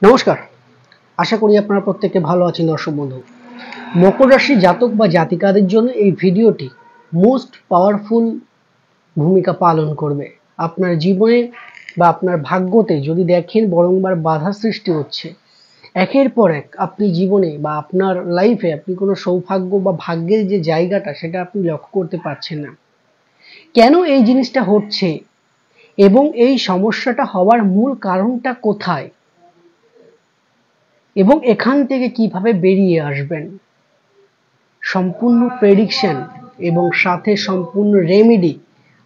নমস্কার, আশা করি আপনারা প্রত্যেকে ভালো আছেন। দর্শক বন্ধু, মকর রাশি জাতক বা জাতিকাদের জন্য এই ভিডিওটি মোস্ট পাওয়ারফুল ভূমিকা পালন করবে। আপনার জীবনে বা আপনার ভাগ্যতে যদি দেখেন বারংবার বাধা সৃষ্টি হচ্ছে, একের পর এক আপনি জীবনে বা আপনার লাইফে আপনি কোনো সৌভাগ্য বা ভাগ্যের যে জায়গাটা সেটা আপনি লক্ষ্য করতে পারছেন না। কেন এই জিনিসটা হচ্ছে এবং এই সমস্যাটা হওয়ার মূল কারণটা কোথায় এবং এখান থেকে কিভাবে বেরিয়ে আসবেন, সম্পূর্ণ প্রেডিকশন এবং সাথে সম্পূর্ণ রেমেডি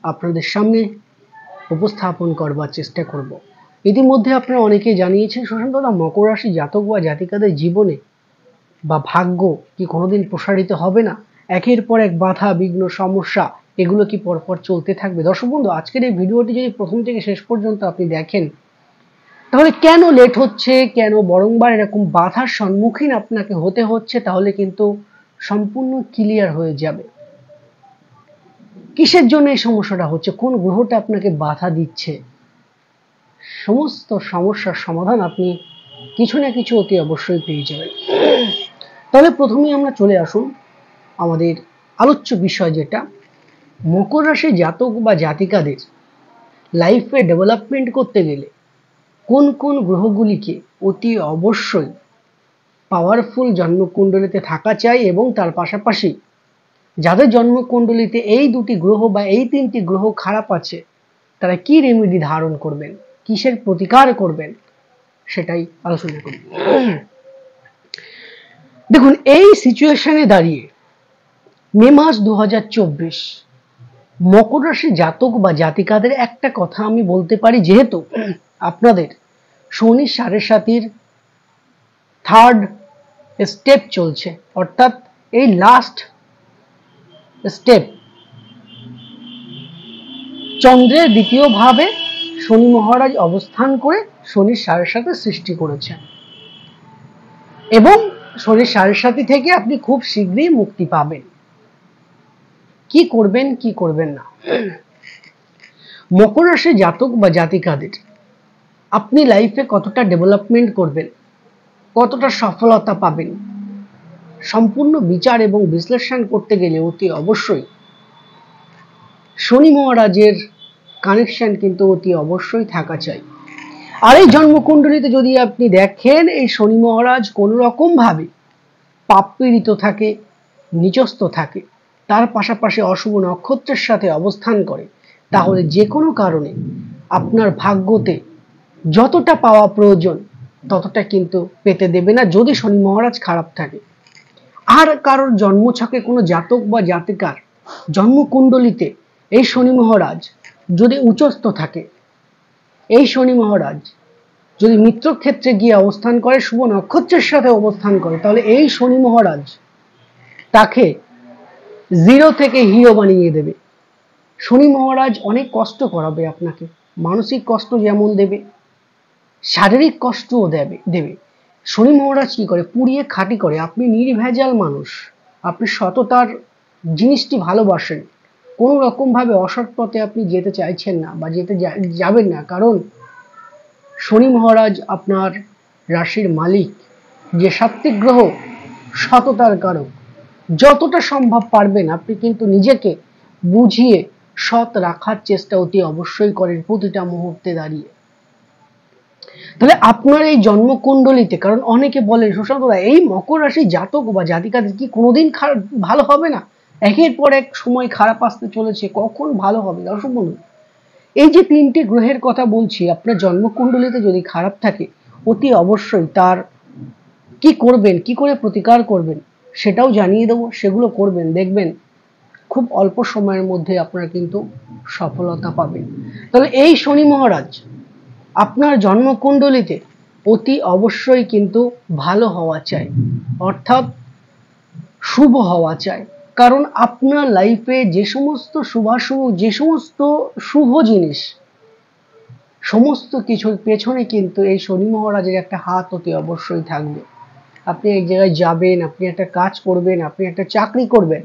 আপনাদের সামনে উপস্থাপন করবার চেষ্টা করব। ইতিমধ্যে আপনারা অনেকেই জানিয়েছেন, সুশান্ত দা, মকর রাশি জাতক বা জাতিকাদের জীবনে বা ভাগ্য কি কোনোদিন প্রসারিত হবে না? একের পর এক বাধা বিঘ্ন সমস্যা এগুলো কি পরপর চলতে থাকবে? দর্শক বন্ধু, আজকের এই ভিডিওটি যদি প্রথম থেকে শেষ পর্যন্ত আপনি দেখেন, তাহলে কেন লেট হচ্ছে, কেন বারংবার এরকম বাধার সম্মুখীন আপনাকে হতে হচ্ছে, তাহলে কিন্তু সম্পূর্ণ ক্লিয়ার হয়ে যাবে কিসের জন্য এই সমস্যাটা হচ্ছে, কোন গ্রহটা আপনাকে বাধা দিচ্ছে। সমস্ত সমস্যার সমাধান আপনি কিছু না কিছু অতি অবশ্যই পেয়ে যাবেন। তাহলে প্রথমেই আমরা চলে আসুন আমাদের আলোচ্য বিষয়, যেটা মকর রাশি জাতক বা জাতিকাদের লাইফে ডেভেলপমেন্ট করতে গেলে কোন কোন গ্রহগুলিকে অতি অবশ্যই পাওয়ারফুল জন্মকুণ্ডলিতে থাকা চাই, এবং তার পাশাপাশি যাদের জন্মকুণ্ডলিতে এই দুটি গ্রহ বা এই তিনটি গ্রহ খারাপ আছে তারা কি রেমেডি ধারণ করবেন, কিসের প্রতিকার করবেন, সেটাই আলোচনা করব। দেখুন, এই সিচুয়েশনে দাঁড়িয়ে মে মাস 2024 মকর রাশি জাতক বা জাতিকাদের একটা কথা আমি বলতে পারি, যেহেতু আপনাদের শনি 7.5 থার্ড স্টেপ চলছে, অর্থাৎ এই লাস্ট স্টেপ চন্দ্রের দ্বিতীয় ভাবে শনি মহারাজ অবস্থান করে শনির 7.5 সৃষ্টি করেছেন, এবং শনির 7.5 থেকে আপনি খুব শীঘ্রই মুক্তি পাবেন। কি করবেন কি করবেন না, মকর রাশি জাতক বা জাতিকাদের আপনি লাইফে কতটা ডেভেলপমেন্ট করবেন, কতটা সফলতা পাবেন, সম্পূর্ণ বিচার এবং বিশ্লেষণ করতে গেলে অতি অবশ্যই শনি মহারাজের কানেকশন কিন্তু অতি অবশ্যই থাকা চাই। আর এই জন্মকুণ্ডলিতে যদি আপনি দেখেন এই শনি মহারাজ কোনো রকম ভাবে পাপ পীড়িত থাকে, নিচস্থ থাকে, তার পাশাপাশি অশুভ নক্ষত্রের সাথে অবস্থান করে, তাহলে যে কোনো কারণে আপনার ভাগ্যতে যতটা পাওয়া প্রয়োজন ততটা কিন্তু পেতে দেবে না, যদি শনি মহারাজ খারাপ থাকে। আর কারোর জন্মছকে কোনো জাতক বা জাতিকার জন্মকুণ্ডলিতে এই শনি মহারাজ যদি উচ্চস্থ থাকে, এই শনি মহারাজ যদি মিত্রক্ষেত্রে গিয়ে অবস্থান করে, শুভ নক্ষত্রের সাথে অবস্থান করে, তাহলে এই শনি মহারাজ তাকে জিরো থেকে হিরো বানিয়ে দেবে। শনি মহারাজ অনেক কষ্ট করাবে আপনাকে, মানসিক কষ্ট যেমন দেবে, শারীরিক কষ্টও দেবে। শনি মহারাজ কি করে, পুড়িয়ে খাঁটি করে। আপনি নির্ভেজাল মানুষ, আপনি সততার জিনিসটি ভালোবাসেন, কোনো রকম ভাবে অসৎ পথে আপনি যেতে চাইছেন না বা যেতে যাবেন না, কারণ শনি মহারাজ আপনার রাশির মালিক, যে সাত্ত্বিক গ্রহ, সততার কারক। যতটা সম্ভব পারবেন আপনি কিন্তু নিজেকে বুঝিয়ে সৎ রাখার চেষ্টা অতি অবশ্যই করেন প্রতিটা মুহূর্তে দাঁড়িয়ে। তাহলে আপনার এই জন্মকুণ্ডলিতে, কারণ অনেকে বলেন, সুশান্ত দা, এই মকর রাশি জাতক বা জাতিকাদের কি কোনোদিন ভালো হবে না? একের পর এক সময় খারাপ আসতে চলেছে, কখন ভালো হবে? দর্শক বন্ধু, এই যে তিনটি গ্রহের কথা বলছি, আপনার জন্মকুণ্ডলিতে যদি খারাপ থাকে, অতি অবশ্যই তার কি করবেন, কি করে প্রতিকার করবেন সেটাও জানিয়ে দেবো। সেগুলো করবেন, দেখবেন খুব অল্প সময়ের মধ্যে আপনারা কিন্তু সফলতা পাবেন। তাহলে এই শনি মহারাজ আপনার জন্মকুণ্ডলিতে অতি অবশ্যই কিন্তু ভালো হওয়া চাই, অর্থাৎ শুভ হওয়া চাই। কারণ আপনার লাইফে যে সমস্ত শুভাশুভ, যে সমস্ত শুভ জিনিস, সমস্ত কিছুর পেছনে কিন্তু এই শনি মহারাজের একটা হাত অতি অবশ্যই থাকবে। আপনি এক জায়গায় যাবেন, আপনি একটা কাজ করবেন, আপনি একটা চাকরি করবেন,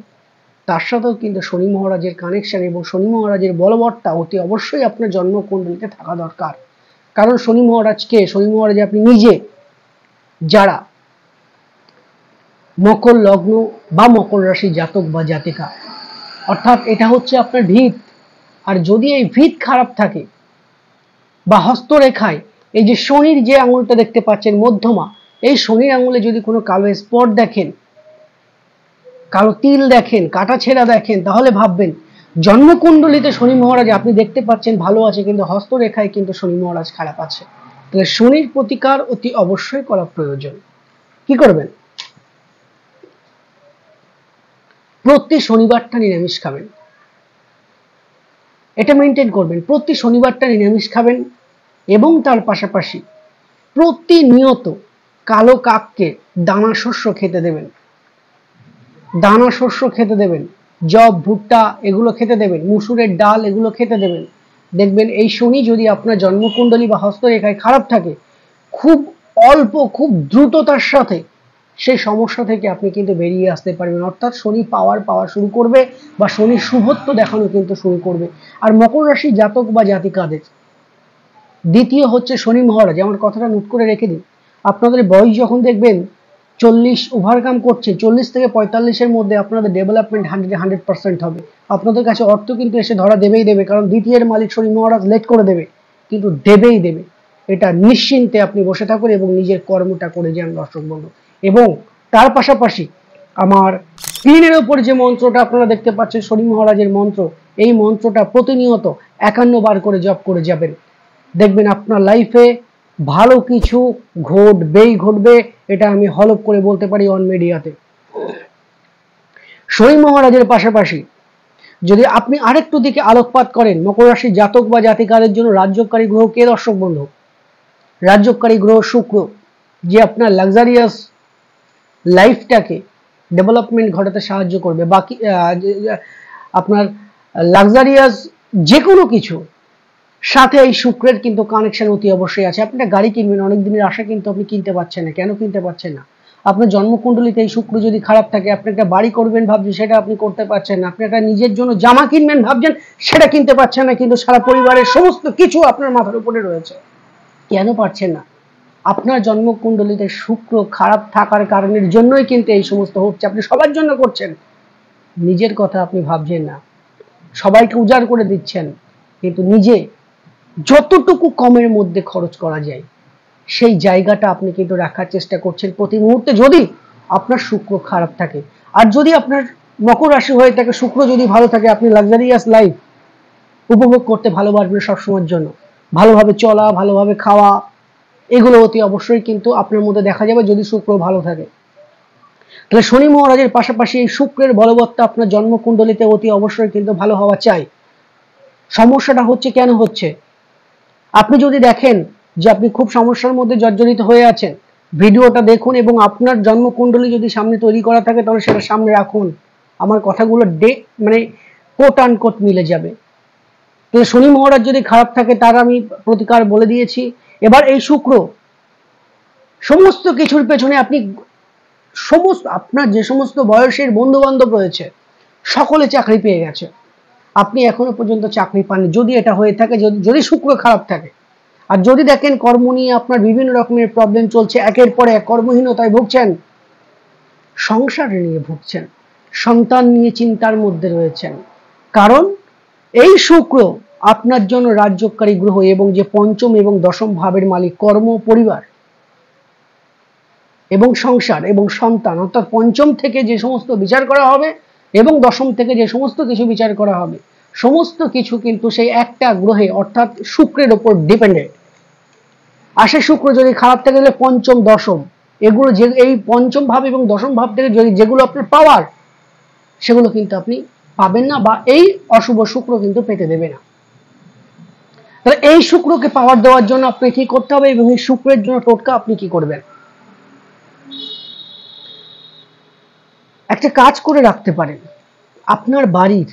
তার সাথেও কিন্তু শনি মহারাজের কানেকশন এবং শনি মহারাজের বলবৎটা অতি অবশ্যই আপনার জন্মকুণ্ডলিতে থাকা দরকার। কারণ শনি মহারাজকে, শনি মহারাজ আপনি নিজে যারা মকর লগ্ন বা মকর রাশি জাতক বা জাতিকা, অর্থাৎ এটা হচ্ছে আপনার ভিত, আর যদি এই ভিত খারাপ থাকে বা হস্তরেখায় এই যে শনির যে আঙুলটা দেখতে পাচ্ছেন মধ্যমা, এই শনির আঙুলে যদি কোনো কালো স্পট দেখেন, কালো তিল দেখেন, কাটা ছেঁড়া দেখেন, তাহলে ভাববেন জন্মকুণ্ডলিতে শনি মহারাজ আপনি দেখতে পাচ্ছেন ভালো আছে, কিন্তু হস্তরেখায় কিন্তু শনি মহারাজ খারাপ আছে। তাহলে শনির প্রতিকার অতি অবশ্যই করা প্রয়োজন। কি করবেন? প্রতি শনিবারটা নিরামিষ খাবেন, এটা মেনটেন করবেন। প্রতি শনিবারটা নিরামিষ খাবেন এবং তার পাশাপাশি প্রতিনিয়ত কালো কাককে দানা শস্য খেতে দেবেন, দানা শস্য খেতে দেবেন, জব, ভুট্টা এগুলো খেতে দেবেন, মুসুরের ডাল এগুলো খেতে দেবেন। দেখবেন এই শনি যদি আপনার জন্মকুণ্ডলী বা হস্তরেখায় খারাপ থাকে, খুব অল্প, খুব দ্রুততার সাথে সেই সমস্যা থেকে আপনি কিন্তু বেরিয়ে আসতে পারবেন। অর্থাৎ শনি পাওয়া শুরু করবে বা শনির শুভত্ব দেখানো কিন্তু শুরু করবে। আর মকর রাশি জাতক বা জাতিকাদের দ্বিতীয় হচ্ছে শনি মহারাজ। আমার কথাটা নোট করে রেখে দিন, আপনাদের বয়স যখন দেখবেন 40 ওভারকাম করছে, 40 থেকে 45-এর মধ্যে আপনাদের ডেভেলপমেন্ট 100% হবে। আপনাদের কাছে অর্থ কিন্তু এসে ধরা দেবেই দেবে, কারণ দ্বিতীয়ের মালিক শনি মহারাজ লেট করে দেবে, কিন্তু দেবেই দেবে। এটা নিশ্চিন্তে আপনি বসে থাকুন এবং নিজের কর্মটা করে যান দর্শক বন্ধু। এবং তার পাশাপাশি আমার স্ক্রিনের উপর যে মন্ত্রটা আপনারা দেখতে পাচ্ছেন শনি মহারাজের মন্ত্র, এই মন্ত্রটা প্রতিনিয়ত 51 বার করে জপ করে যাবেন। দেখবেন আপনার লাইফে ভালো কিছু ঘটবে, এটা আমি হলপ করে বলতে পারি অন মিডিয়াতে। শনি মহারাজের পাশাপাশি যদি আপনি আরেকটু দিকে আলোকপাত করেন, মকর রাশি জাতক বা জাতিকাদের জন্য রাজ্যকারী গ্রহ কে দর্শক বন্ধু? রাজ্যকারী গ্রহ শুক্র, যে আপনার লাক্সারিয়াস লাইফটাকে ডেভেলপমেন্ট ঘটাতে সাহায্য করবে। বাকি আপনার লাক্সারিয়াস যে কোনো কিছু সাথে এই শুক্রের কিন্তু কানেকশন অতি অবশ্যই আছে। আপনি একটা গাড়ি কিনবেন, অনেক দিনের আশা কিন্তু আপনি কিনতে পারছেন না। কেন কিনতে পারছেন না? আপনার জন্মকুণ্ডলিতে এই শুক্র যদি খারাপ থাকে, আপনি একটা বাড়ি করবেন ভাবছেন, সেটা আপনি করতে পারছেন না। আপনি একটা নিজের জন্য জামা কিনবেন ভাবছেন, সেটা কিনতে পারছেন না, কিন্তু সারা পরিবারের সমস্ত কিছু আপনার মাথার উপরে রয়েছে। কেন পারছেন না? আপনার জন্মকুণ্ডলিতে শুক্র খারাপ থাকার কারণের জন্যই কিন্তু এই সমস্ত হচ্ছে। আপনি সবার জন্য করছেন, নিজের কথা আপনি ভাবছেন না, সবাইকে উজাড় করে দিচ্ছেন, কিন্তু নিজে যতটুকু কমের মধ্যে খরচ করা যায় সেই জায়গাটা আপনি কিন্তু রাখার চেষ্টা করছেন প্রতি মুহূর্তে, যদি আপনার শুক্র খারাপ থাকে। আর যদি আপনার মকর রাশি হয়ে থাকে, শুক্র যদি ভালো থাকে, আপনি লাক্সারিয়াস লাইফ উপভোগ করতে ভালোবাসবেন সবসময়ের জন্য। ভালোভাবে চলা, ভালোভাবে খাওয়া, এগুলো অতি অবশ্যই কিন্তু আপনার মধ্যে দেখা যাবে যদি শুক্র ভালো থাকে। তাহলে শনি মহারাজের পাশাপাশি এই শুক্রের বলবত্তা আপনার জন্মকুণ্ডলিতে অতি অবশ্যই কিন্তু ভালো হওয়া চাই। সমস্যাটা হচ্ছে কেন হচ্ছে? আপনি যদি দেখেন যে আপনি খুব সমস্যার মধ্যে জর্জরিত হয়ে আছেন, ভিডিওটা দেখুন এবং আপনার জন্মকুণ্ডলী যদি সামনে তৈরি করা থাকে তাহলে সেটা সামনে রাখুন। আমার কথাগুলো মানে কোট আন কোট মিলে যাবে। তো শনি মহারাজ যদি খারাপ থাকে তার আমি প্রতিকার বলে দিয়েছি। এবার এই শুক্র সমস্ত কিছুর পেছনে আপনি আপনার যে সমস্ত বয়সের বন্ধু বান্ধব রয়েছে সকলে চাকরি পেয়ে গেছে, আপনি এখনো পর্যন্ত চাকরি পাননি। যদি এটা হয়ে থাকে, যদি শুক্র খারাপ থাকে, আর যদি দেখেন কর্ম নিয়ে আপনার বিভিন্ন রকমের প্রবলেম চলছে, একের পর এক কর্মহীনতায় ভুগছেন, সংসার নিয়ে ভুগছেন, সন্তান নিয়ে চিন্তার মধ্যে রয়েছেন, কারণ এই শুক্র আপনার জন্য রাজ্যকারী গ্রহ এবং যে পঞ্চম এবং দশম ভাবের মালিক কর্ম, পরিবার এবং সংসার এবং সন্তান, অর্থাৎ পঞ্চম থেকে যে সমস্ত বিচার করা হবে এবং দশম থেকে যে সমস্ত কিছু বিচার করা হবে, সমস্ত কিছু কিন্তু সেই একটা গ্রহে অর্থাৎ শুক্রের উপর ডিপেন্ডেন্ট। আসে শুক্র যদি খারাপ থাকে তাহলে পঞ্চম দশম এগুলো, যে এই পঞ্চম ভাব এবং দশম ভাব থেকে যদি যেগুলো আপনার পাওয়ার, সেগুলো কিন্তু আপনি পাবেন না, বা এই অশুভ শুক্র কিন্তু পেতে দেবে না। তাহলে এই শুক্রকে পাওয়ার দেওয়ার জন্য আপনি কি করতে হবে এবং এই শুক্রের জন্য টোটকা আপনি কি করবেন? একটা কাজ করে রাখতে পারেন, আপনার বাড়ির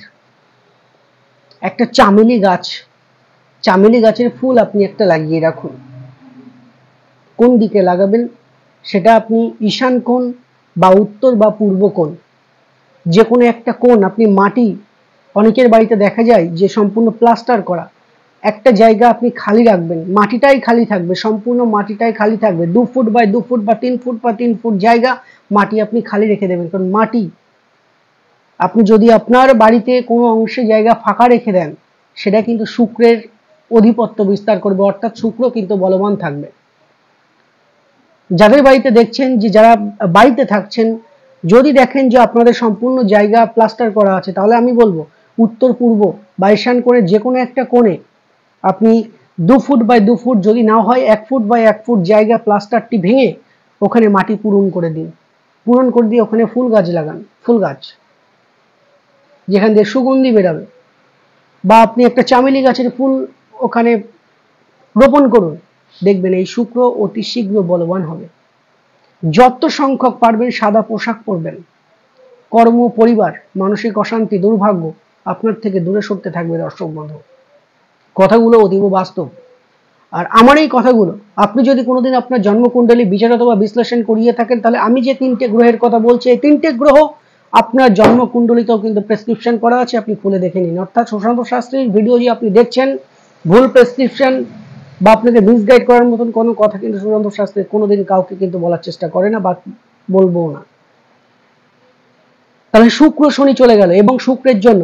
একটা চামেলি গাছের ফুল আপনি একটা লাগিয়ে রাখুন। কোন দিকে লাগাবেন সেটা আপনি ঈশান কোণ বা উত্তর বা পূর্ব কোণ, যে কোনো একটা কোণ আপনি মাটি, অনেকের বাড়িতে দেখা যায় যে সম্পূর্ণ প্লাস্টার করা, একটা জায়গা আপনি খালি রাখবেন, মাটিটাই খালি থাকবে, সম্পূর্ণ মাটিটাই খালি থাকবে, 2 ফুট বাই 2 ফুট বা 3 ফুট বা 3 ফুট জায়গা মাটি আপনি খালি রেখে দেবেন। কারণ মাটি, আপনি যদি আপনার বাড়িতে কোনো অংশে জায়গা ফাঁকা রেখে দেন, সেটা কিন্তু শুক্রের অধিপত্য বিস্তার করবে, অর্থাৎ শুক্র কিন্তু বলবান থাকবে। যাদের বাড়িতে দেখছেন, যে যারা বাড়িতে থাকছেন, যদি দেখেন যে আপনাদের সম্পূর্ণ জায়গা প্লাস্টার করা আছে, তাহলে আমি বলবো উত্তর পূর্ব বা ঈশান কোণে যে কোনো একটা কোণে আপনি 2 ফুট বাই 2 ফুট, যদি না হয় 1 ফুট বাই 1 ফুট জায়গা প্লাস্টারটি ভেঙে ওখানে মাটি পূরণ করে দিন। পূরণ করে দিয়ে ওখানে ফুল গাছ লাগান, ফুল গাছ যেখান দিয়ে সুগন্ধি বেরাবে, বা আপনি একটা চামেলি গাছের ফুল ওখানে রোপণ করুন। দেখবেন এই শুক্র অতি শীঘ্র বলবান হবে। যত সংখ্যক পারবেন সাদা পোশাক পরবেন। কর্ম, পরিবার, মানসিক অশান্তি, দুর্ভাগ্য আপনার থেকে দূরে সরতে থাকবে। দর্শক বন্ধু, কথাগুলো অতীব বাস্তব। আর আমার এই কথাগুলো আপনি যদি কোনোদিন আপনার জন্মকুণ্ডলী বিচার অথবা বিশ্লেষণ করিয়ে থাকেন, তাহলে আমি যে 3টে গ্রহের কথা বলছি, এই 3টে গ্রহ আপনার জন্মকুণ্ডলীতেও কিন্তু প্রেসক্রিপশন করা আছে, আপনি খুলে দেখে নিন। অর্থাৎ সুশান্ত শাস্ত্রীর ভিডিও যে আপনি দেখছেন, ভুল প্রেসক্রিপশন বা আপনাকে মিসগাইড করার মতন কোনো কথা কিন্তু সুশান্ত শাস্ত্রী কোনোদিন কাউকে কিন্তু বলার চেষ্টা করে না, বা বলবো না। তাহলে শুক্র শনি চলে গেল, এবং শুক্রের জন্য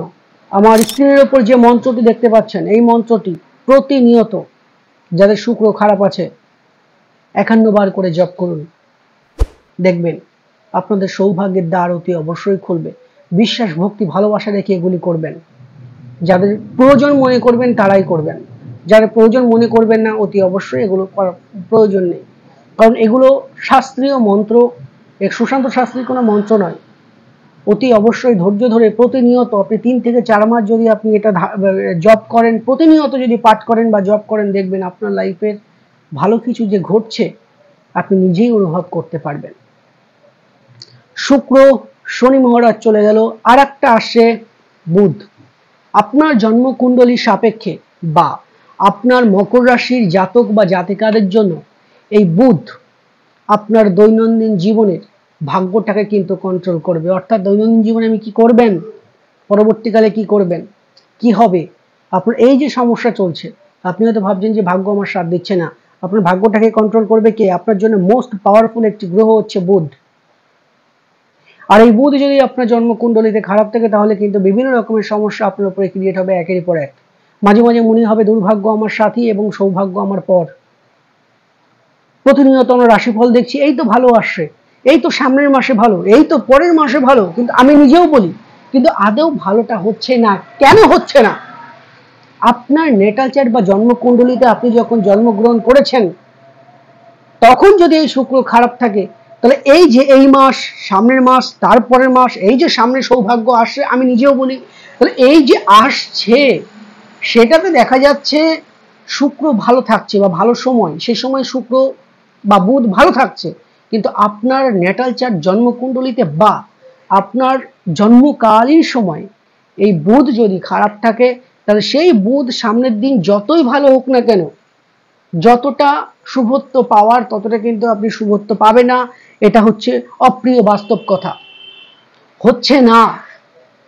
আমার স্ক্রিনের উপর যে মন্ত্রটি দেখতে পাচ্ছেন, এই মন্ত্রটি প্রতিনিয়ত যাদের শুক্র খারাপ আছে 51 বার করে জপ করুন। দেখবেন আপনাদের সৌভাগ্যের দ্বার অতি অবশ্যই খুলবে। বিশ্বাস, ভক্তি, ভালোবাসা রেখে এগুলি করবেন। যাদের প্রয়োজন মনে করবেন তারাই করবেন, যারা প্রয়োজন মনে করবেন না অতি অবশ্যই এগুলো করার প্রয়োজন নেই। কারণ এগুলো শাস্ত্রীয় মন্ত্র, সুশান্ত শাস্ত্রীর কোনো মন্ত্র নয়। অতি অবশ্যই ধৈর্য ধরে প্রতিনিয়ত আপনি 3 থেকে 4 মাস যদি আপনি এটা জব করেন, প্রতিনিয়ত যদি পাঠ করেন বা জব করেন, দেখবেন আপনার লাইফের ভালো কিছু যে ঘটছে আপনি নিজেই অনুভব করতে পারবেন। শুক্র, শনি মহারাজ চলে গেল, আর একটা আসে বুধ। আপনার জন্মকুণ্ডলীর সাপেক্ষে বা আপনার মকর রাশির জাতক বা জাতিকাদের জন্য এই বুধ আপনার দৈনন্দিন জীবনের ভাগ্যটাকে কিন্তু কন্ট্রোল করবে। অর্থাৎ দৈনন্দিন জীবনে আমি কি করবেন, পরবর্তীকালে কি করবেন, কি হবে, আপনার এই যে সমস্যা চলছে, আপনি হয়তো ভাবছেন যে ভাগ্য আমার সাথ দিচ্ছে না, আপনার ভাগ্যটাকে কন্ট্রোল করবে কে? আপনার জন্য মোস্ট পাওয়ারফুল একটি গ্রহ হচ্ছে বুধ। আর এই বুধ যদি আপনার জন্মকুণ্ডলীতে খারাপ থাকে, তাহলে কিন্তু বিভিন্ন রকমের সমস্যা আপনার উপরে ক্রিয়েট হবে একের পর এক। মাঝে মাঝে মনে হবে দুর্ভাগ্য আমার সাথী এবং সৌভাগ্য আমার পর। প্রতিনিয়ত আমরা রাশিফল দেখছি, এই তো ভালো আসছে, এই তো সামনের মাসে ভালো, এই তো পরের মাসে ভালো, কিন্তু আমি নিজেও বলি কিন্তু আদৌ ভালোটা হচ্ছে না। কেন হচ্ছে না? আপনার নেটাল চার্ট বা জন্মকুণ্ডলীতে আপনি যখন জন্মগ্রহণ করেছেন, তখন যদি এই শুক্র খারাপ থাকে, তাহলে এই যে এই মাস, সামনের মাস, তারপরের মাস, এই যে সামনে সৌভাগ্য আসছে, আমি নিজেও বলি, তাহলে এই যে আসছে সেটাতে দেখা যাচ্ছে শুক্র ভালো থাকছে বা ভালো সময়, সেই সময় শুক্র বা বুধ ভালো থাকছে, কিন্তু আপনার নেটাল চার্ট জন্মকুণ্ডলীতে বা আপনার জন্মকালীন সময় এই বুধ যদি খারাপ থাকে, তাহলে সেই বুধ সামনের দিন যতই ভালো হোক না কেন, যতটা শুভত্ব পাওয়ার ততটা কিন্তু আপনি শুভত্ব পাবে না। এটা হচ্ছে অপ্রিয় বাস্তব কথা। হচ্ছে না।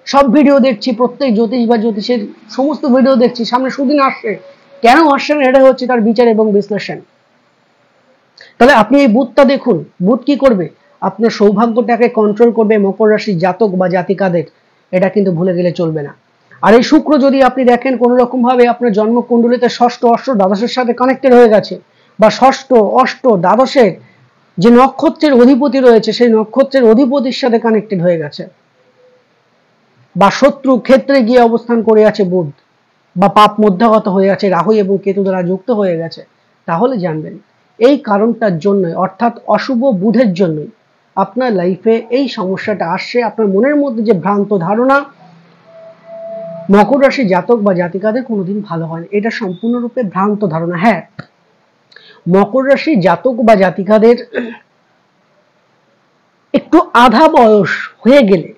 সব ভিডিও দেখছি, প্রত্যেক জ্যোতিষ বা জ্যোতিষের সমস্ত ভিডিও দেখছি, সামনে সুদিন আসছে, কেন আসছে না, এটা হচ্ছে তার বিচার এবং বিশ্লেষণ। তাহলে আপনি এই বুধটা দেখুন, বুধ কি করবে, আপনার সৌভাগ্যটাকে কন্ট্রোল করবে মকর রাশির জাতক বা জাতিকাদের, এটা কিন্তু ভুলে গেলে চলবে না। আর এই শুক্র যদি আপনি দেখেন কোনো রকম ভাবে আপনার জন্মকুণ্ডলীতে ষষ্ঠ, অষ্ট, দ্বাদশের সাথে কানেক্টেড হয়ে গেছে, বা ষষ্ঠ, অষ্ট, দ্বাদশের যে নক্ষত্রের অধিপতি রয়েছে সেই নক্ষত্রের অধিপতির সাথে কানেক্টেড হয়ে গেছে, বা শত্রু ক্ষেত্রে গিয়ে অবস্থান করে আছে বুধ, বা পাপ মধ্যাগত হয়ে আছে রাহু এবং কেতু দ্বারা যুক্ত হয়ে গেছে, তাহলে জানবেন এই কারণটার জন্য, অর্থাৎ অশুভ বুধের জন্যই আপনার লাইফে এই সমস্যাটা আসছে। আপনার মনের মধ্যে যে ভ্রান্ত ধারণা মকর রাশি জাতক বা জাতিকাদের কোনোদিন ভালো হয় না, এটা সম্পূর্ণরূপে ভ্রান্ত ধারণা। হ্যাঁ, মকর রাশি জাতক বা জাতিকাদের একটু আধা বয়স হয়ে গেলে,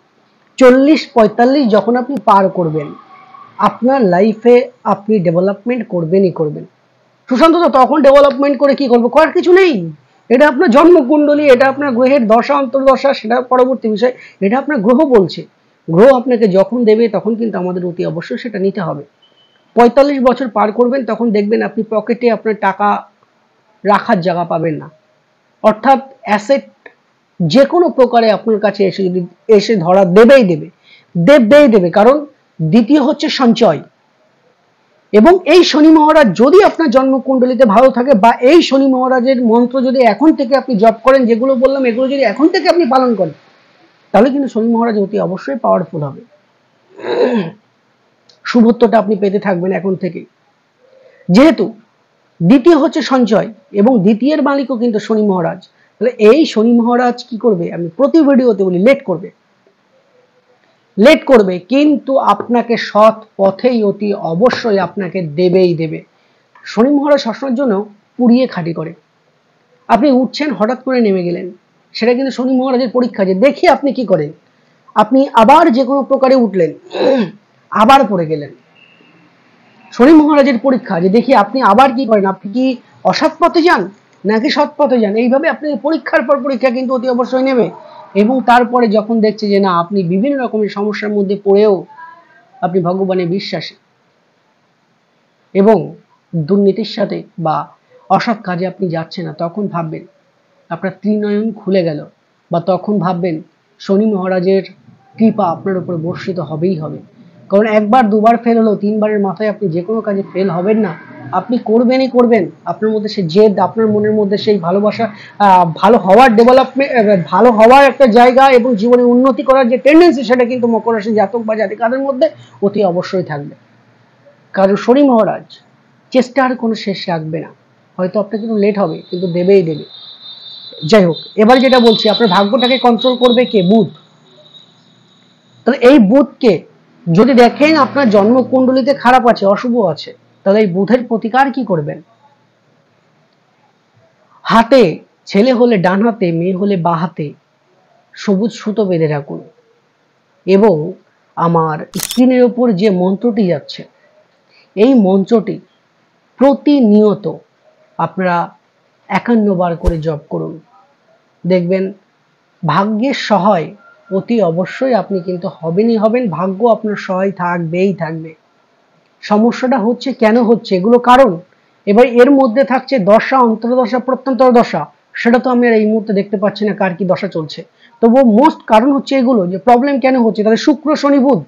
40-45 যখন আপনি পার করবেন, আপনার লাইফে আপনি ডেভেলপমেন্ট করবেনই করবেন। সুশান্ত তো তখন ডেভেলপমেন্ট করে কি করবো, করার কিছু নেই। এটা আপনার জন্মকুণ্ডলী, এটা আপনার গ্রহের দশা অন্তর্দশা, সেটা পরবর্তী বিষয়। এটা আপনার গ্রহ বলছে, গ্রহ আপনাকে যখন দেবে তখন কিন্তু আমাদের অতি অবশ্যই সেটা নিতে হবে। 45 বছর পার করবেন, তখন দেখবেন আপনি পকেটে আপনার টাকা রাখার জায়গা পাবেন না। অর্থাৎ অ্যাসেট যে কোনো প্রকারে আপনার কাছে এসে ধরা দেবেই দেবে, কারণ দ্বিতীয় হচ্ছে সঞ্চয়। এবং এই শনি মহারাজ যদি আপনার জন্মকুণ্ডলিতে ভালো থাকে, বা এই শনি মহারাজের মন্ত্র যদি এখন থেকে আপনি জপ করেন, যেগুলো বললাম এগুলো যদি এখন থেকে আপনি পালন করেন, তাহলে কিন্তু শনি মহারাজ অতি অবশ্যই পাওয়ারফুল হবে। শুভত্বটা আপনি পেতে থাকবেন এখন থেকে। যেহেতু দ্বিতীয় হচ্ছে সঞ্চয় এবং দ্বিতীয়ের মালিকও কিন্তু শনি মহারাজ, তাহলে এই শনি মহারাজ কি করবে, আমি প্রতি ভিডিওতে বলি, লেট করবে, কিন্তু আপনাকে সৎ পথেই অতি অবশ্যই আপনাকে দেবে। শনি মহারাজ সবসময়ের জন্য পুড়িয়ে খাঁটি করে। আপনি উঠছেন, হঠাৎ করে নেমে গেলেন, সেটা কিন্তু শনি মহারাজের পরীক্ষা, যে দেখি আপনি কি করেন। আপনি আবার যে কোনো প্রকারে উঠলেন, আবার পড়ে গেলেন, শনি মহারাজের পরীক্ষা, যে দেখি আপনি আবার কি করেন, আপনি কি অসৎ পথে যান নাকি সৎ পথে যান। এইভাবে আপনি পরীক্ষার পর পরীক্ষা কিন্তু অতি অবশ্যই নেবে। এবং তারপরে যখন দেখছে যে না, আপনি বিভিন্ন রকমের সমস্যার মধ্যে পড়েও আপনি ভগবানের বিশ্বাসী এবং দুর্নীতির সাথে বা অসৎ কাজে আপনি যাচ্ছেন না, তখন ভাববেন আপনার ত্রিনয়ন খুলে গেল, বা তখন ভাববেন শনি মহারাজের কৃপা আপনার উপর বর্ষিত হবেই হবে। কারণ একবার দুবার ফেল হলো, তিনবারের মাথায় আপনি যে কোনো কাজে ফেল হবেন না, আপনি করবেন। আপনার মধ্যে সেই জেদ, আপনার মনের মধ্যে সেই ভালোবাসা, ভালো হওয়ার ডেভেলপমেন্ট, ভালো হওয়ার একটা জায়গা এবং জীবনে উন্নতি করার যে টেন্ডেন্সি, সেটা কিন্তু মকর রাশি জাতক বা জাতিকাদের মধ্যে অতি অবশ্যই থাকবে। কারণ শনি মহারাজ চেষ্টার কোনো শেষ রাখবে না, হয়তো আপনার কিন্তু লেট হবে, কিন্তু দেবেই দেবে। যাই হোক, এবার যেটা বলছি, আপনার ভাগ্যটাকে কন্ট্রোল করবে কে? বুধ। তাহলে এই বুধকে যদি দেখেন আপনার জন্মকুণ্ডলিতে খারাপ আছে, অশুভ আছে, তাহলে এই বুধের প্রতিকার কি করবেন? হাতে, ছেলে হলে ডান হাতে, মেয়ে হলে বাঁ হাতে সবুজ সুতো বেঁধে রাখুন, এবং আমার স্ক্রিনের উপর যে মন্ত্রটি যাচ্ছে, এই মন্ত্রটি প্রতিনিয়ত আপনারা 51 বার করে জপ করুন। দেখবেন ভাগ্যের সহায় অতি অবশ্যই আপনি কিন্তু হবেন। ভাগ্য আপনার সহায় থাকবে। সমস্যাটা হচ্ছে কেন হচ্ছে, এগুলো কারণ। এবার এর মধ্যে থাকছে দশা, অন্তর্দশা, প্রত্যন্তর দশা, সেটা তো আমি আর এই মুহূর্তে দেখতে পাচ্ছি না কার কি দশা চলছে। তবুও মোস্ট কারণ হচ্ছে এগুলো, যে প্রবলেম কেন হচ্ছে। তাহলে শুক্র, শনি, বুধ,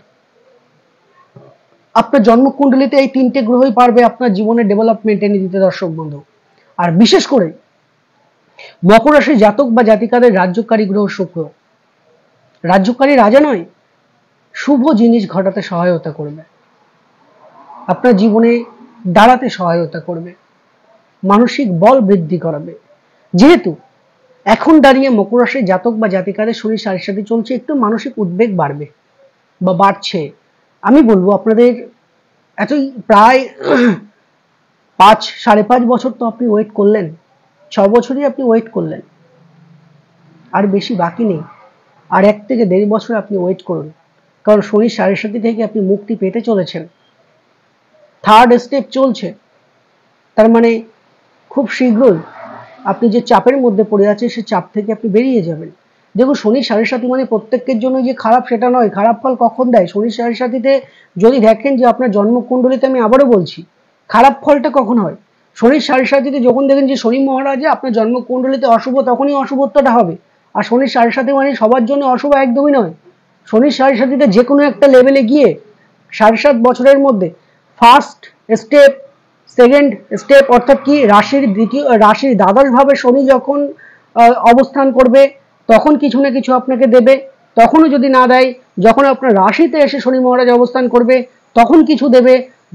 আপনার জন্মকুণ্ডলিতে এই তিনটে গ্রহই পারবে আপনার জীবনের ডেভেলপমেন্ট এনে দিতে, দর্শক বন্ধু। আর বিশেষ করে মকর রাশির জাতক বা জাতিকাদের রাজ্যকারী গ্রহ শুক্র, রাজ্যকারী রাজা নয়, শুভ জিনিস ঘটাতে সহায়তা করবে, আপনার জীবনে দাঁড়াতে সহায়তা করবে, মানসিক বল বৃদ্ধি করাবে। যেহেতু এখন দাঁড়িয়ে মকর রাশির জাতক বা জাতিকাদের শরীর সাড়ে সাথে চলছে, একটু মানসিক উদ্বেগ বাড়বে বা বাড়ছে। আমি বলবো আপনাদের এতই প্রায় 5-5.5 বছর তো আপনি ওয়েট করলেন, 6 বছরই আপনি ওয়েট করলেন, আর বেশি বাকি নেই। আর 1 থেকে 1.5 বছর আপনি ওয়েট করুন, কারণ শনি সাড়ে সাথে থেকে আপনি মুক্তি পেতে চলেছেন। 3rd স্টেপ চলছে, তার মানে খুব শীঘ্রই আপনি যে চাপের মধ্যে পড়ে আছেন, সে চাপ থেকে আপনি বেরিয়ে যাবেন। দেখুন, শনি সাড়ে সাথী মানে প্রত্যেকের জন্য যে খারাপ সেটা নয়। খারাপ ফল কখন দেয়? শনি সাড়ে সাথীতে যদি দেখেন যে আপনার জন্মকুণ্ডলিতে, আমি আবারও বলছি, খারাপ ফলটা কখন হয়? শনির সাড়ে সাথীতে যখন দেখেন যে শনি মহারাজা আপনার জন্মকুণ্ডলিতে অশুভ, তখনই অশুভত্বটা হবে। আর শনির সাড়ে সাথী মানে সবার জন্য অশুভ একদমই নয়। শনির সাড়ে সাথীতে যে কোনো একটা লেভেলে গিয়ে 7.5 বছরের মধ্যে ফার্স্ট স্টেপ, সেকেন্ড স্টেপ, অর্থাৎ কি রাশির দ্বাদশ ভাবে শনি যখন অবস্থান করবে, তখন কিছু না কিছু আপনাকে দেবে। তখনও যদি না দেয়, যখন আপনার রাশিতে এসে শনি মহারাজ অবস্থান করবে, তখন কিছু দেবে।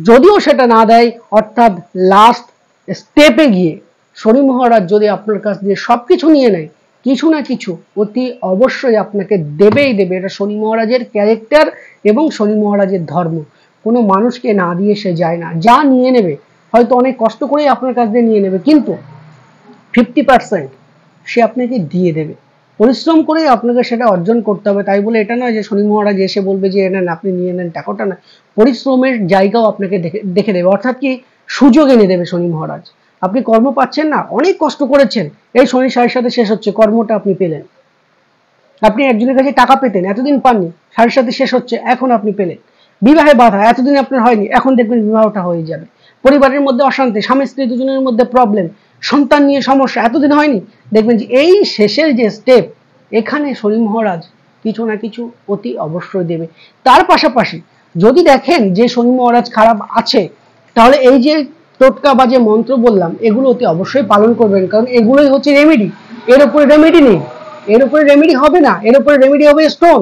যদিও সেটা না দেয়, অর্থাৎ লাস্ট স্টেপে গিয়ে শনি মহারাজ যদি আপনার কাছ দিয়ে সবকিছু নিয়ে নেয়, কিছু না কিছু অতি অবশ্যই আপনাকে দেবেই দেবে। এটা শনি মহারাজের ক্যারেক্টার এবং শনি মহারাজের ধর্ম। কোনো মানুষকে না দিয়ে সে যায় না, যা নিয়ে নেবে হয়তো অনেক কষ্ট করেই আপনার কাছ দিয়ে নিয়ে নেবে, কিন্তু 50% সে আপনাকে দিয়ে দেবে। পরিশ্রম করেই আপনাকে সেটা অর্জন করতে হবে। তাই বলে এটা নয় যে শনি মহারাজ এসে বলবে যে নেন আপনি নিয়ে নেন টাকাটা, না, পরিশ্রমের জায়গাও আপনাকে দেখে দেবে। অর্থাৎ কি, সুযোগ এনে দেবে শনি মহারাজ। আপনি কর্ম পাচ্ছেন না, অনেক কষ্ট করেছেন, এই শনি সাড়ে সাথে শেষ হচ্ছে, কর্মটা আপনি পেলেন। আপনি একজনের কাছে টাকা পেতেন, এতদিন পাননি, সাড়ে সাথে শেষ হচ্ছে, এখন আপনি পেলেন। বিবাহে বাধা এতদিন আপনার হয়নি, এখন দেখবেন বিবাহটা হয়ে যাবে। পরিবারের মধ্যে অশান্তি, স্বামী স্ত্রী দুজনের মধ্যে প্রবলেম, সন্তান নিয়ে সমস্যা এতদিন হয়নি, দেখবেন যে এই শেষের যে স্টেপ, এখানে শনি মহারাজ কিছু না কিছু অতি অবশ্যই দেবে। তার পাশাপাশি যদি দেখেন যে শনি মহারাজ খারাপ আছে, তাহলে এই যে টোটকা বা যে মন্ত্র বললাম এগুলো অতি অবশ্যই পালন করবেন, কারণ এগুলোই হচ্ছে রেমেডি। এর উপরে রেমেডি নেই, এর উপরে রেমেডি হবে না, এর উপরে রেমেডি হবে স্টোন,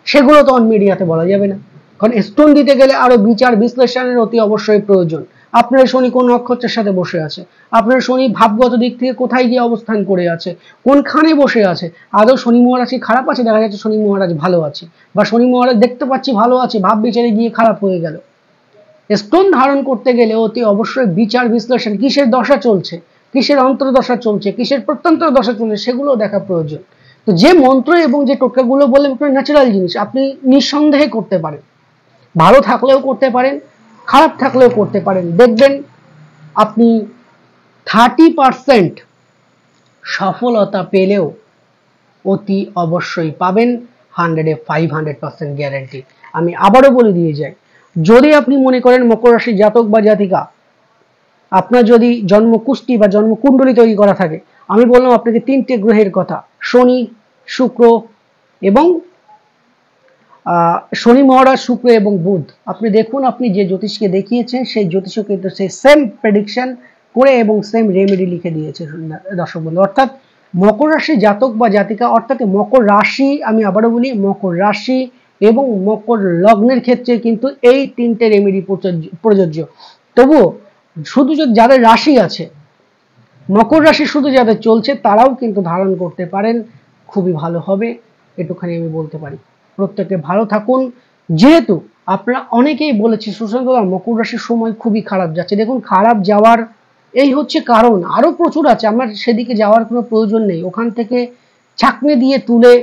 সেগুলো তো অন মিডিয়াতে বলা যাবে না, কারণ স্টোন দিতে গেলে আরো বিচার বিশ্লেষণের অতি অবশ্যই প্রয়োজন। আপনার শনি কোন নক্ষত্রের সাথে বসে আছে, আপনার শনি ভাবগত দিক থেকে কোথায় গিয়ে অবস্থান করে আছে, কোনখানে বসে আছে, আদৌ শনি মহারাজ কি খারাপ আছে, দেখা যাচ্ছে শনি মহারাজ ভালো আছে, বা শনি মহারাজ দেখতে পাচ্ছি ভালো আছে, ভাব বিচারে গিয়ে খারাপ হয়ে গেল। স্টোন ধারণ করতে গেলে অতি অবশ্যই বিচার বিশ্লেষণ, কিসের দশা চলছে, কিসের অন্তর্দশা চলছে, কিসের প্রত্যন্তর দশা চলছে, সেগুলো দেখা প্রয়োজন। তো যে মন্ত্র এবং যে টোটকাগুলো বললাম আপনার ন্যাচারাল জিনিস, আপনি নিঃসন্দেহে করতে পারেন, ভালো থাকলেও করতে পারেন, খারাপ থাকলেও করতে পারেন, দেখবেন আপনি 30% সফলতা পেলেও অতি অবশ্যই পাবেন 100-এ 500% গ্যারান্টি। আমি আবারও বলে দিয়ে যাই, যদি আপনি মনে করেন মকর রাশি জাতক বা জাতিকা, আপনার যদি জন্ম কুষ্টি বা জন্ম কুণ্ডলী তৈরি করা থাকে, আমি বললাম আপনাকে 3টে গ্রহের কথা, শনি, শুক্র এবং শনি মহারাজ, শুক্র এবং বুধ। আপনি দেখুন, আপনি যে জ্যোতিষকে দেখিয়েছেন সেই জ্যোতিষও কিন্তু সেই সেম প্রেডিকশন করে এবং সেম রেমেডি লিখে দিয়েছে দর্শক বন্ধু। অর্থাৎ মকর রাশি জাতক বা জাতিকা, অর্থাৎ মকর রাশি, আমি আবারও বলি মকর রাশি এবং মকর লগ্নের ক্ষেত্রে কিন্তু এই 3টে রেমেডি প্রযোজ্য। তবুও শুধু যাদের রাশি আছে, মকর রাশি শুধু যাদের চলছে, তারাও কিন্তু ধারণ করতে পারেন, খুবই ভালো হবে, এটুখানি আমি বলতে পারি। প্রত্যেকে ভালো থাকুন। যেহেতু আপনারা অনেকেই বলেছি সুশান্ত দা মকর রাশির সময় খুবই খারাপ যাচ্ছে, দেখুন খারাপ যাওয়ার এই হচ্ছে কারণ, আরো প্রচুর আছে, আমার সেদিকে যাওয়ার কোনো প্রয়োজন নেই। ওখান থেকে ছাঁকনি দিয়ে তুলে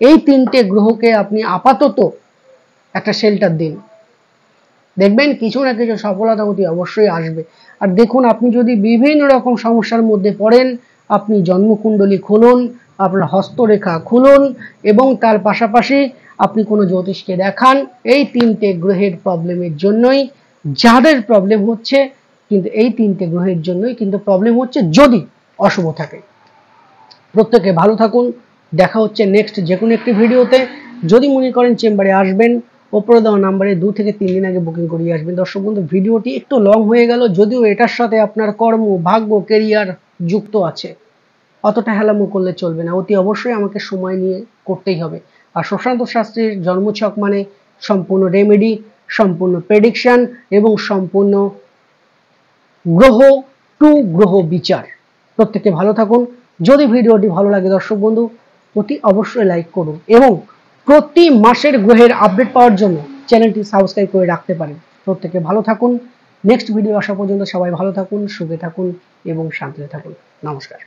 এই 3টে গ্রহকে আপনি আপাতত একটা শেল্টার দিন, দেখবেন কিছু না কিছু সফলতা অতি অবশ্যই আসবে। আর দেখুন, আপনি যদি বিভিন্ন রকম সমস্যার মধ্যে পড়েন, আপনি জন্মকুণ্ডলী খুলুন, আপনার হস্তরেখা খুলুন এবং তার পাশাপাশি আপনি কোনো জ্যোতিষকে দেখান। এই 3টে গ্রহের প্রবলেমের জন্যই যাদের প্রবলেম হচ্ছে, কিন্তু এই 3টে গ্রহের জন্যই কিন্তু প্রবলেম হচ্ছে, যদি অশুভ থাকে। প্রত্যেকে ভালো থাকুন, দেখা হচ্ছে নেক্সট যে কোনো একটি ভিডিওতে। যদি মনে করেন চেম্বারে আসবেন, ওপরে দেওয়া নাম্বারে 2 থেকে 3 দিন আগে বুকিং করিয়ে আসবেন। দর্শক বন্ধু, ভিডিওটি একটু লং হয়ে গেল, যদিও এটার সাথে আপনার কর্ম, ভাগ্য, কেরিয়ার যুক্ত আছে, অতটা হেলামো করলে চলবে না, অতি অবশ্যই আমাকে সময় নিয়ে করতেই হবে। আর সুশান্ত শাস্ত্রীর জন্মছক মানে সম্পূর্ণ রেমেডি, সম্পূর্ণ প্রেডিকশন এবং সম্পূর্ণ গ্রহ টু গ্রহ বিচার। প্রত্যেকে ভালো থাকুন। যদি ভিডিওটি ভালো লাগে দর্শক বন্ধু, অতি অবশ্যই লাইক করুন এবং প্রতি মাসের গ্রহের আপডেট পাওয়ার জন্য চ্যানেলটি সাবস্ক্রাইব করে রাখতে পারেন। প্রত্যেকে ভালো থাকুন। নেক্সট ভিডিও আসা পর্যন্ত সবাই ভালো থাকুন, সুখে থাকুন এবং শান্তিতে থাকুন। নমস্কার।